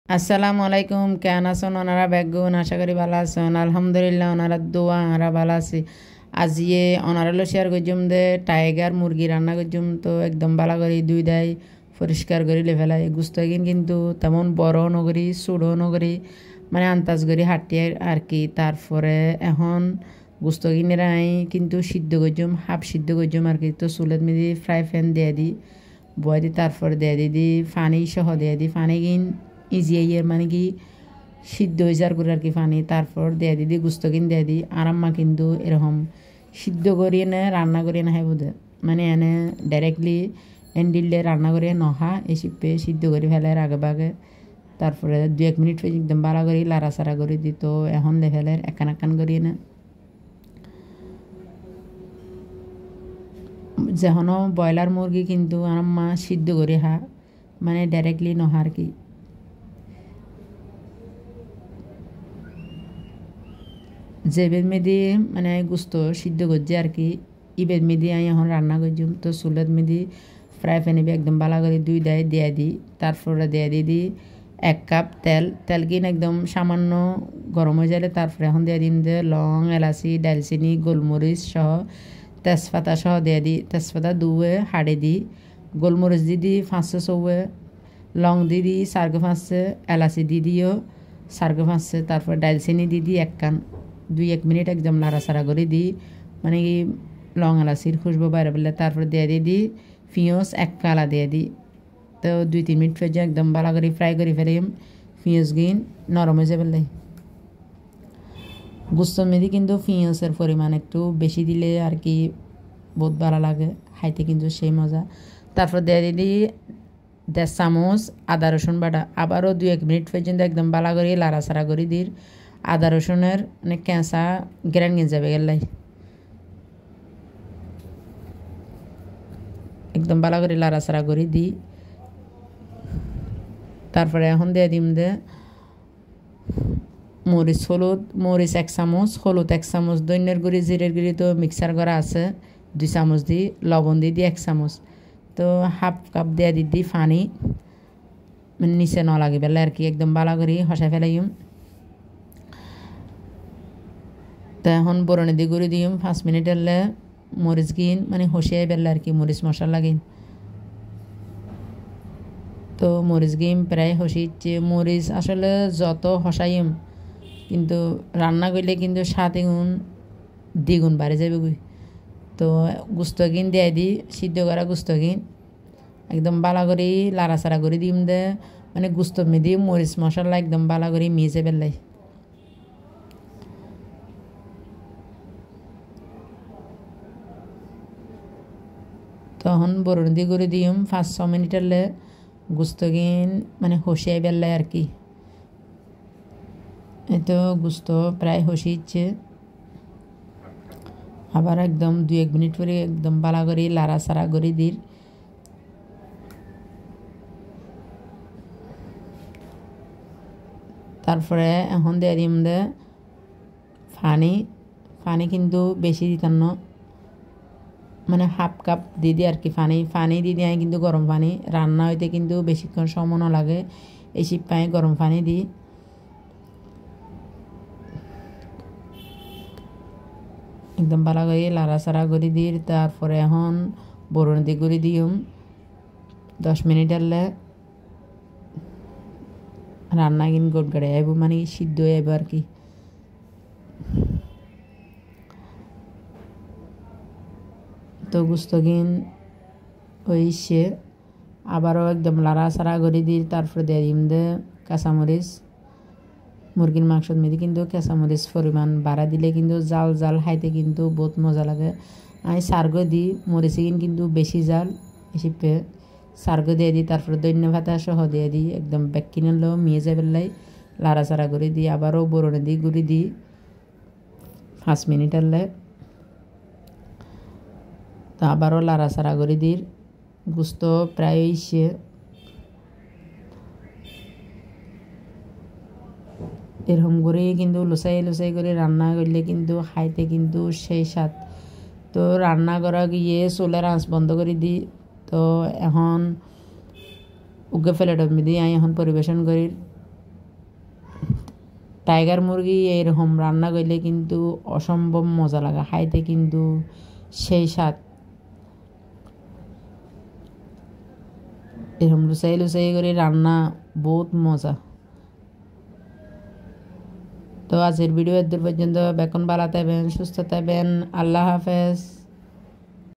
আসসালামু আলাইকুম, কেন আছেন ওনারা? ব্যাগুন আশা করি ভালো আছেন। আলহামদুলিল্লাহ ওনারা দোয়া আমরা ভালো আছি। আজিয়ে ওনারা শেয়ার করছুম দে টাইগার মুরগি রান্না করছুম। তো একদম ভালো করি দুই দাই পরিষ্কার করে ফেলাই। গুস্তগিন কিন্তু তেমন বড় নগরী ছোটো নগরী মানে আন্তাজ করি হাঁটিয়ে আর কি। তারপরে এখন গুস্তগিনেরাই কিন্তু সিদ্ধ করছুম, হাফ সিদ্ধ করছুম আর কি। তো চুলের মেদি ফ্রাই প্যান দিয়ে দিই, বয় দিই, তারপরে দিয়ে দিই পানি সহ দিয়ে দিই। পানি কিন ইজি ইয়ের মানে কি সিদ্ধ হয়ে যার করে আর কি পানি। তারপর দিয়ে দিই গুস্ত কিন দিয়ে দিই। আর আম্মা কিন্তু এরকম সিদ্ধ করিয়ে নে রান্না করিয়ে না হয় বোধ, মানে এনে ডাইরেক্টলি এন্ডিলে রান্না করিয়ে নহা এই শিপে সিদ্ধ করে ফেলার আগে বাগে। তারপরে 2-1 মিনিট একদম বাড়া করি লাড়াচাড়া করে দিই। তো এখন দে ফেলের একান একান করিয়ে না যেহনো ব্রয়লার মুরগি কিন্তু আম্মা সিদ্ধ করে হা মানে ডাইরেক্টলি নহা আর কি। যে বেদ মেদি মানে গুস্ত সিদ্ধ করছে আর কি, ই বেদ মেদি আমি এখন রান্না করছুম। তো চুলের মেদি ফ্রাই প্যানে একদম বালা করে দুই দায় দিয়ে দিই। তারপরে দিয়ে দিই 1 কাপ তেল। তেল কিন একদম সামান্য গরম হয়ে যাবে। তারপরে এখন দিয়ে দিন যে লং, এলাচি, দালচিনি, গোলমরিচ সহ তেজপাতা সহ দিয়ে দিই। তেজপাতা দুয়ে হাড়ে দিই, গোলমরিচ দিই 5-6, লং দিই 4-5, এলাচি দিও 4-5। তারপর দালচিনি দিই 1 কান। 2-1 মিনিট একদম লাড়াচাড়া করে দিই, মানে কি লং এলাচির খুশবু বাইরে বললে। তারপরে দিয়ে দিই পিঁয়াজ 1 কালা দিয়ে দিই। তো 2-3 মিনিট ফেজে একদম ভালো করে ফ্রাই করে ফেলিম। পিঁয়াজ গিন নরম হয়ে যাবে। গুস্তর মেদি কিন্তু পিঁয়াজের পরিমাণ একটু বেশি দিলে আর কি বহুত ভালো লাগে খাইতে, কিন্তু সেই মজা। তারপর দিয়ে দিই 1.5 চামচ আদা রসুন বাটা। আবারও 2-1 মিনিট পর্যন্ত একদম ভালো করে লাড়াচাড়া করে দিই। আদা রসুনের মানে কেঁচা গ্রান গিয়ে যাবে গেলাই একদম ভালো করে লাড়াচাড়া করে দিই। তারপরে এখন দিয়ে দিম দে মরিচ, হলুদ মরিচ 1 চামচ, হলুদ 1 চামচ, ধনিয়ার গুঁড়ি, জিরের গুঁড়ি তো মিক্সার করা আছে 2 চামচ দিই, লবণ দিই 1 চামচ। তো হাফ কাপ দিয়ে দিই পানি, মানে নিচে ন লাগে বেলা আর কি। একদম ভালো করে হসাই ফেলাইম। তো এখন বরণে দিয়ে গুঁড়ি দিম 5 মিনিট এলে মরিচ গিন মানে হসিয়াই বেলা আর কি, মরিচ মশলা গিন। তো মরিচ গিম প্রায় হসিচ্ছে। মরিচ আসলে যত হসাইম কিন্তু রান্না করলে কিন্তু 7 গুণ দ্বিগুণ বাড়ে যাবে গুই। তো গুস্তগিন দিয়ে দিই, সিদ্ধ করা গুস্তগিন একদম বালা করে লাড়াচাড়া করে দিম দে, মানে গুস্ত মেদি মরিচ মশলা একদম বালা করে মিশে বেলাই। তখন বরণ দিয়ে করে দিম 5-6 মিনিট এলে গুস্তগিন মানে হসিয়াই বেলাই আর কি। এই তো গুস্ত প্রায় হসিচ্ছে। আবার একদম 2-1 মিনিট পরে একদম বালা করে লাড়াচাড়া করে দিই। তারপরে এখন দিয়ে দিম দে পানি। পানি কিন্তু বেশি দিতাম না, মানে হাফ কাপ দিয়ে দিই আর কি। পানি দিয়ে দিই কিন্তু গরম পানি। রান্না হইতে কিন্তু বেশিক্ষণ সময় না লাগে, এই শীত পানি গরম পানি দিই। একদম ভালো করে লাড়াচাড়া করে দিই। তারপরে এখন বরণ দিয়ে করে দিম 10 মিনিট এলে রান্না কিন গোট গাড়ে আইব, মানে সিদ্ধ হয়ে আইব আর কি। তো গুস্তগিন ওই সে আবারও একদম লাড়াচাড়া করে দিই। তারপরে দিয়ে দিম দে কাঁচামরিচ। মুরগির মাংসের মধ্যে কিন্তু কাঁচামরিচ পরিমাণ বাড়া দিলে কিন্তু জাল জাল খাইতে কিন্তু বহুত মজা লাগে। আমি সার্গ দিই, মরিচ কিন্তু বেশি জাল হিসেবে সার্গ দিয়ে দিই। তারপরে ধনিয়া পাতা সহ দিয়ে দিই, একদম ব্যাগ কিনে লো মিয়ে যাবে লাই লাড়াচাড়া করে দিই। আবারও বরণে দিই গুঁড়ি দিই 5 মিনিট এলে। তো আবারও লাড়াচাড়া করে দিই। গুস্ত প্রায় সে এরকম করে কিন্তু লুচাই লুচাই করে রান্না করলে কিন্তু খাইতে কিন্তু সেই স্বাদ। তো রান্না করা গিয়ে চুলার আঁচ বন্ধ করে দিই। তো এখন উগে প্লেটের মধ্যে আমি এখন পরিবেশন করি। টাইগার মুরগি এরকম রান্না করলে কিন্তু অসম্ভব মজা লাগে, খাইতে কিন্তু সেই স্বাদ। এরকম লুচাই লুচাই করে রান্না বহুত মজা। তো আজকের ভিডিও এর দূর পর্যন্ত, বেকন ভালো থাকবেন, সুস্থ থাকবেন, আল্লাহ হাফেজ।